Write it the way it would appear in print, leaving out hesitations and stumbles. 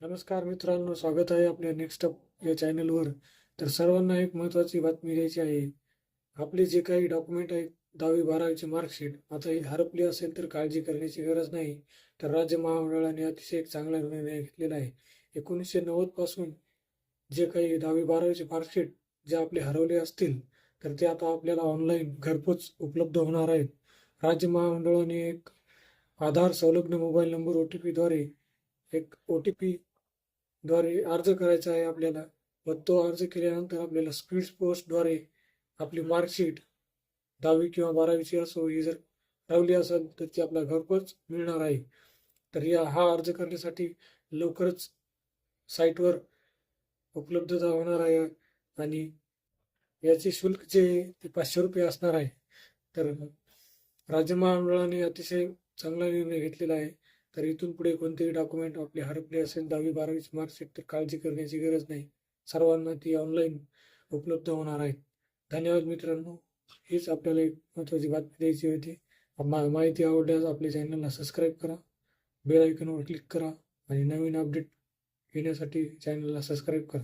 नमस्कार मित्रांनो, स्वागत आहे आपल्या नेक्स्ट अप या चॅनलवर. तर सर्वांना एक महत्त्वाची बातमी द्यायची आहे. आपले जे काही डॉक्युमेंट आहेत, 10वी-12वीची मार्कशीट आता ही हरपली असेल तर काळजी करण्याची गरज नाही. तर राज्य महामंडळाने अतिशय एक चांगला निर्णय घेतलेला आहे. 1990 पासून जे काही 10वी-12वीचे मार्कशीट जे आपले हरवले असतील, तर ते आता आपल्याला ऑनलाईन घरपोच उपलब्ध होणार आहेत. राज्य महामंडळाने एक आधार संलग्न मोबाईल नंबर OTP द्वारे एक OTP द्वारे अर्ज करायचा आहे आपल्याला व तो अर्ज केल्यानंतर आपल्याला स्पीड पोस्टद्वारे आपली मार्कशीट 10वी किंवा 12वीची असो ही जर हरवली असेल तर ती आपल्या घरपोच मिळणार आहे. तर हा अर्ज करण्यासाठी लवकरच साईटवर उपलब्धता होणार आहे आणि याचे शुल्क जे ते ₹500 असणार आहे. तर राज्य महामंडळाने अतिशय चांगला निर्णय घेतलेला आहे. तर इथून पुढे कोणतेही डॉक्युमेंट आपले हरपले असेल 10वी-12वीची मार्कशीट तर काळजी करण्याची गरज नाही. सर्वांना ती ऑनलाईन उपलब्ध होणार आहे. धन्यवाद मित्रांनो. हीच आपल्याला एक महत्त्वाची बातमी द्यायची होती. माहिती आवडल्यास आपल्या चॅनलला सबस्क्राईब करा, बेल आयकॉनवर क्लिक करा आणि नवीन अपडेट घेण्यासाठी चॅनलला सबस्क्राईब करा.